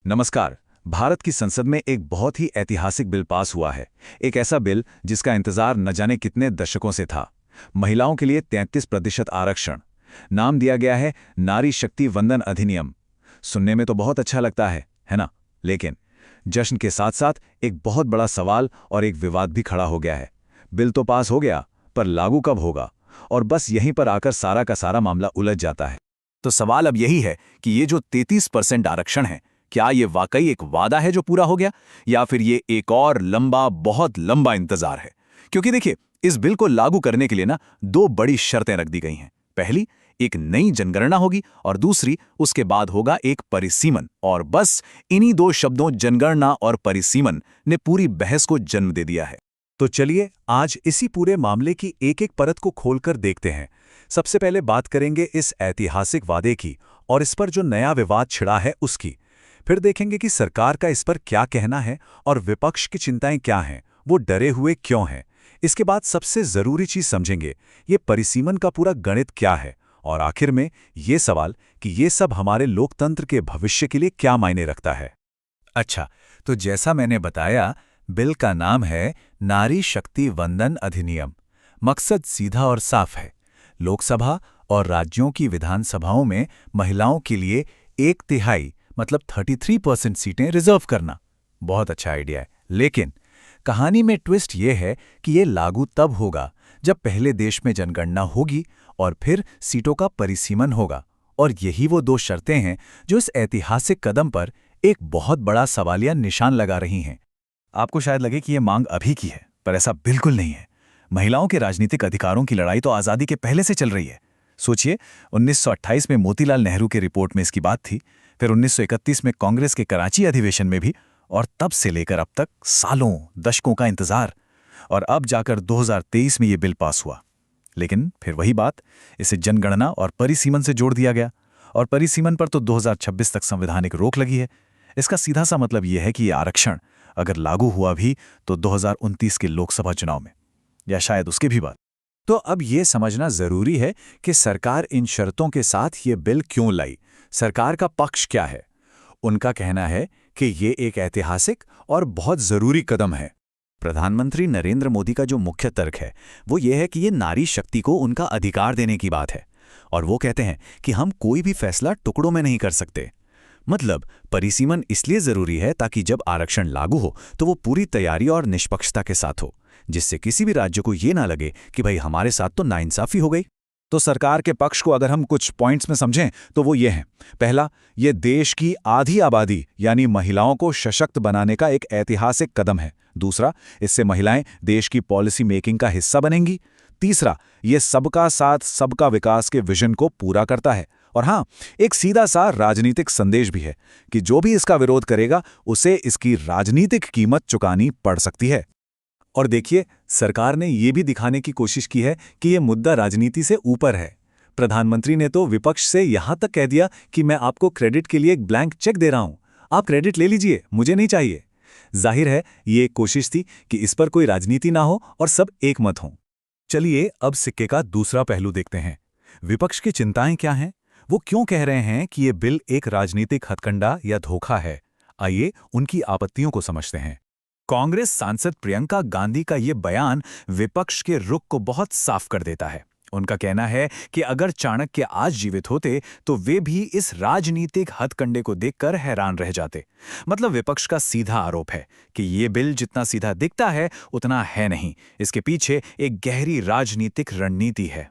नमस्कार। भारत की संसद में एक बहुत ही ऐतिहासिक बिल पास हुआ है। एक ऐसा बिल जिसका इंतजार न जाने कितने दशकों से था। महिलाओं के लिए 33% आरक्षण। नाम दिया गया है नारी शक्ति वंदन अधिनियम। सुनने में तो बहुत अच्छा लगता है ना? लेकिन जश्न के साथ साथ एक बहुत बड़ा सवाल और एक विवाद भी खड़ा हो गया है। बिल तो पास हो गया, पर लागू कब होगा? और बस यहीं पर आकर सारा का सारा मामला उलझ जाता है। तो सवाल अब यही है कि ये जो 33% आरक्षण है, क्या ये वाकई एक वादा है जो पूरा हो गया, या फिर ये एक और बहुत लंबा इंतजार है? क्योंकि देखिए, इस बिल को लागू करने के लिए ना दो बड़ी शर्तें रख दी गई हैं। पहली, एक नई जनगणना होगी, और दूसरी, उसके बाद होगा एक परिसीमन। और बस इन्हीं दो शब्दों जनगणना और परिसीमन ने पूरी बहस को जन्म दे दिया है। तो चलिए आज इसी पूरे मामले की एक एक परत को खोलकर देखते हैं। सबसे पहले बात करेंगे इस ऐतिहासिक वादे की और इस पर जो नया विवाद छिड़ा है उसकी। फिर देखेंगे कि सरकार का इस पर क्या कहना है और विपक्ष की चिंताएं क्या हैं, वो डरे हुए क्यों हैं। इसके बाद सबसे जरूरी चीज समझेंगे, ये परिसीमन का पूरा गणित क्या है, और आखिर में ये सवाल कि ये सब हमारे लोकतंत्र के भविष्य के लिए क्या मायने रखता है। अच्छा, तो जैसा मैंने बताया, बिल का नाम है नारी शक्ति वंदन अधिनियम। मकसद सीधा और साफ है, लोकसभा और राज्यों की विधानसभाओं में महिलाओं के लिए 1/3 मतलब 33% सीटें रिजर्व करना। बहुत अच्छा आइडिया है, लेकिन कहानी में ट्विस्ट ये है कि ये लागू तब होगा जब पहले देश में जनगणना होगी और फिर सीटों का परिसीमन होगा। और यही वो दो शर्तें हैं जो इस ऐतिहासिक कदम पर एक बहुत बड़ा सवालिया निशान लगा रही हैं। आपको शायद लगे कि ये मांग अभी की है, पर ऐसा बिल्कुल नहीं है। महिलाओं के राजनीतिक अधिकारों की लड़ाई तो आज़ादी के पहले से चल रही है। सोचिए, 1928 में मोतीलाल नेहरू की रिपोर्ट में इसकी बात थी, फिर 1931 में कांग्रेस के कराची अधिवेशन में भी, और तब से लेकर अब तक सालों दशकों का इंतजार। और अब जाकर 2023 में ये बिल पास हुआ। लेकिन फिर वही बात, इसे जनगणना और परिसीमन से जोड़ दिया गया, और परिसीमन पर तो 2026 तक संवैधानिक रोक लगी है। इसका सीधा सा मतलब यह है कि ये आरक्षण अगर लागू हुआ भी तो 2029 के लोकसभा चुनाव में, या शायद उसके भी बाद। तो अब ये समझना जरूरी है कि सरकार इन शर्तों के साथ ये बिल क्यों लाई। सरकार का पक्ष क्या है? उनका कहना है कि ये एक ऐतिहासिक और बहुत जरूरी कदम है। प्रधानमंत्री नरेंद्र मोदी का जो मुख्य तर्क है वो ये है कि ये नारी शक्ति को उनका अधिकार देने की बात है, और वो कहते हैं कि हम कोई भी फैसला टुकड़ों में नहीं कर सकते। मतलब परिसीमन इसलिए जरूरी है ताकि जब आरक्षण लागू हो तो वो पूरी तैयारी और निष्पक्षता के साथ हो, जिससे किसी भी राज्य को ये ना लगे कि भाई हमारे साथ तो नाइंसाफी हो गई। तो सरकार के पक्ष को अगर हम कुछ पॉइंट्स में समझें तो वो ये हैं। पहला, ये देश की आधी आबादी यानी महिलाओं को सशक्त बनाने का एक ऐतिहासिक कदम है। दूसरा, इससे महिलाएं देश की पॉलिसी मेकिंग का हिस्सा बनेंगी। तीसरा, ये सबका साथ सबका विकास के विजन को पूरा करता है। और हाँ, एक सीधा सा राजनीतिक संदेश भी है कि जो भी इसका विरोध करेगा उसे इसकी राजनीतिक कीमत चुकानी पड़ सकती है। और देखिए, सरकार ने ये भी दिखाने की कोशिश की है कि ये मुद्दा राजनीति से ऊपर है। प्रधानमंत्री ने तो विपक्ष से यहां तक कह दिया कि मैं आपको क्रेडिट के लिए एक ब्लैंक चेक दे रहा हूं, आप क्रेडिट ले लीजिए, मुझे नहीं चाहिए। जाहिर है ये एक कोशिश थी कि इस पर कोई राजनीति ना हो और सब एक मत हों। चलिए अब सिक्के का दूसरा पहलू देखते हैं। विपक्ष की चिंताएं क्या हैं? वो क्यों कह रहे हैं कि ये बिल एक राजनीतिक हथकंडा या धोखा है? आइए उनकी आपत्तियों को समझते हैं। कांग्रेस सांसद प्रियंका गांधी का ये बयान विपक्ष के रुख को बहुत साफ कर देता है। उनका कहना है कि अगर चाणक्य आज जीवित होते तो वे भी इस राजनीतिक हथकंडे को देखकर हैरान रह जाते। मतलब विपक्ष का सीधा आरोप है कि ये बिल जितना सीधा दिखता है उतना है नहीं, इसके पीछे एक गहरी राजनीतिक रणनीति है।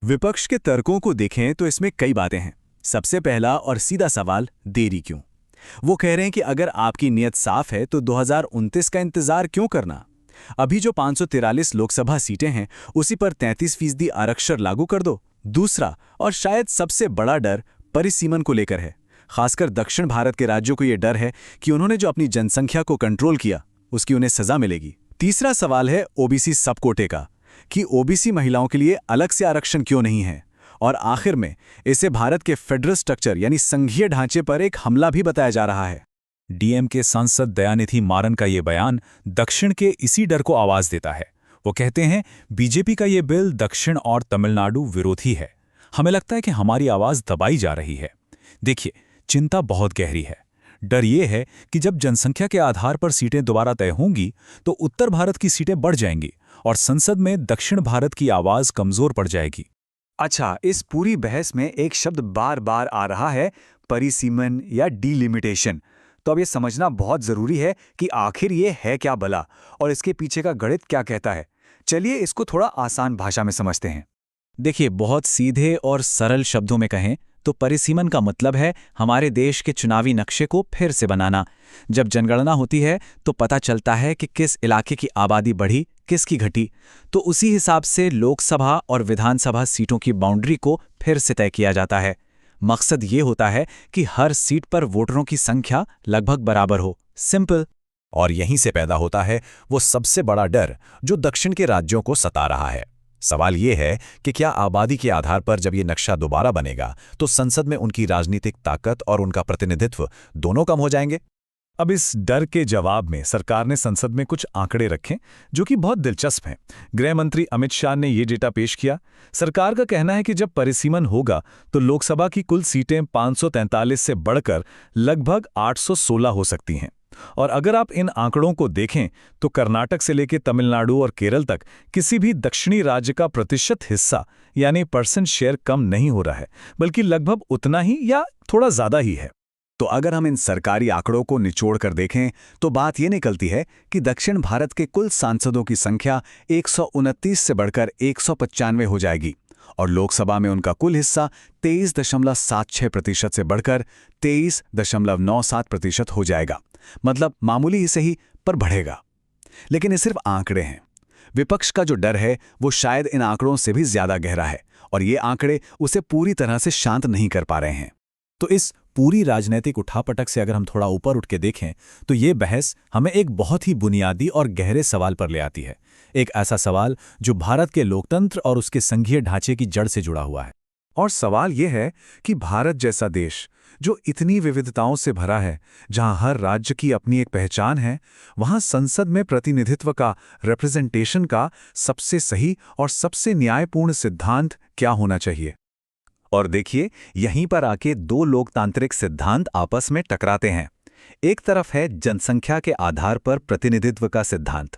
विपक्ष के तर्कों को देखें तो इसमें कई बातें हैं। सबसे पहला और सीधा सवाल, देरी क्यों? वो कह रहे हैं कि अगर आपकी नीयत साफ है तो 2029 का इंतजार क्यों करना? अभी जो 543 लोकसभा सीटें हैं उसी पर 33% आरक्षण लागू कर दो। दूसरा और शायद सबसे बड़ा डर परिसीमन को लेकर है। खासकर दक्षिण भारत के राज्यों को यह डर है कि उन्होंने जो अपनी जनसंख्या को कंट्रोल किया उसकी उन्हें सजा मिलेगी। तीसरा सवाल है ओबीसी सब कोटे का, कि ओबीसी महिलाओं के लिए अलग से आरक्षण क्यों नहीं है। और आखिर में इसे भारत के फेडरल स्ट्रक्चर यानी संघीय ढांचे पर एक हमला भी बताया जा रहा है। डीएमके सांसद दयानिधि मारन का ये बयान दक्षिण के इसी डर को आवाज देता है। वो कहते हैं बीजेपी का ये बिल दक्षिण और तमिलनाडु विरोधी है। हमें लगता है कि हमारी आवाज दबाई जा रही है। देखिए, चिंता बहुत गहरी है। डर ये है कि जब जनसंख्या के आधार पर सीटें दोबारा तय होंगी तो उत्तर भारत की सीटें बढ़ जाएंगी और संसद में दक्षिण भारत की आवाज कमजोर पड़ जाएगी। अच्छा, इस पूरी बहस में एक शब्द बार बार आ रहा है, परिसीमन या डिलिमिटेशन। तो अब ये समझना बहुत जरूरी है कि आखिर ये है क्या भला और इसके पीछे का गणित क्या कहता है। चलिए इसको थोड़ा आसान भाषा में समझते हैं। देखिए, बहुत सीधे और सरल शब्दों में कहें तो परिसीमन का मतलब है हमारे देश के चुनावी नक्शे को फिर से बनाना। जब जनगणना होती है तो पता चलता है कि किस इलाके की आबादी बढ़ी, किसकी घटी, तो उसी हिसाब से लोकसभा और विधानसभा सीटों की बाउंड्री को फिर से तय किया जाता है। मकसद ये होता है कि हर सीट पर वोटरों की संख्या लगभग बराबर हो। सिंपल। और यहीं से पैदा होता है वो सबसे बड़ा डर जो दक्षिण के राज्यों को सता रहा है। सवाल ये है कि क्या आबादी के आधार पर जब ये नक्शा दोबारा बनेगा तो संसद में उनकी राजनीतिक ताकत और उनका प्रतिनिधित्व दोनों कम हो जाएंगे? अब इस डर के जवाब में सरकार ने संसद में कुछ आंकड़े रखे जो कि बहुत दिलचस्प हैं। गृह मंत्री अमित शाह ने ये डेटा पेश किया। सरकार का कहना है कि जब परिसीमन होगा तो लोकसभा की कुल सीटें 543 से बढ़कर लगभग 816 हो सकती हैं। और अगर आप इन आंकड़ों को देखें तो कर्नाटक से लेकर तमिलनाडु और केरल तक किसी भी दक्षिणी राज्य का प्रतिशत हिस्सा यानी परसेंट शेयर कम नहीं हो रहा है, बल्कि लगभग उतना ही या थोड़ा ज्यादा ही है। तो अगर हम इन सरकारी आंकड़ों को निचोड़ कर देखें तो बात ये निकलती है कि दक्षिण भारत के कुल सांसदों की संख्या 129 से बढ़कर 195 हो जाएगी और लोकसभा में उनका कुल हिस्सा 23.76% से बढ़कर 23.97% हो जाएगा। मतलब मामूली ही सही, पर बढ़ेगा। लेकिन ये सिर्फ आंकड़े हैं। विपक्ष का जो डर है वो शायद इन आंकड़ों से भी ज्यादा गहरा है और ये आंकड़े उसे पूरी तरह से शांत नहीं कर पा रहे हैं। तो इस पूरी राजनीतिक उठापटक से अगर हम थोड़ा ऊपर उठ के देखें तो ये बहस हमें एक बहुत ही बुनियादी और गहरे सवाल पर ले आती है। एक ऐसा सवाल जो भारत के लोकतंत्र और उसके संघीय ढांचे की जड़ से जुड़ा हुआ है। और सवाल ये है कि भारत जैसा देश जो इतनी विविधताओं से भरा है, जहां हर राज्य की अपनी एक पहचान है, वहां संसद में प्रतिनिधित्व का, रिप्रेजेंटेशन का सबसे सही और सबसे न्यायपूर्ण सिद्धांत क्या होना चाहिए। और देखिए, यहीं पर आके दो लोकतांत्रिक सिद्धांत आपस में टकराते हैं। एक तरफ है जनसंख्या के आधार पर प्रतिनिधित्व का सिद्धांत।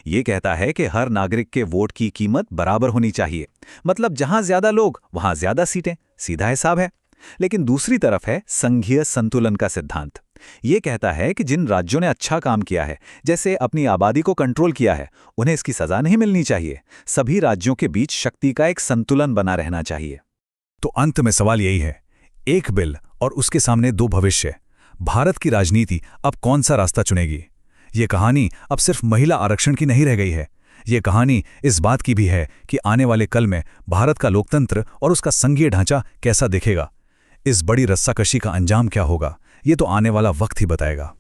ये कहता है कि हर नागरिक के वोट की कीमत बराबर होनी चाहिए, मतलब जहां ज्यादा लोग वहां ज्यादा सीटें, सीधा हिसाब है। लेकिन दूसरी तरफ है संघीय संतुलन का सिद्धांत। ये कहता है कि जिन राज्यों ने अच्छा काम किया है, जैसे अपनी आबादी को कंट्रोल किया है, उन्हें इसकी सजा नहीं मिलनी चाहिए। सभी राज्यों के बीच शक्ति का एक संतुलन बना रहना चाहिए। तो अंत में सवाल यही है, एक बिल और उसके सामने दो भविष्य। भारत की राजनीति अब कौन सा रास्ता चुनेगी? ये कहानी अब सिर्फ महिला आरक्षण की नहीं रह गई है। ये कहानी इस बात की भी है कि आने वाले कल में भारत का लोकतंत्र और उसका संघीय ढांचा कैसा दिखेगा। इस बड़ी रस्साकशी का अंजाम क्या होगा, ये तो आने वाला वक्त ही बताएगा।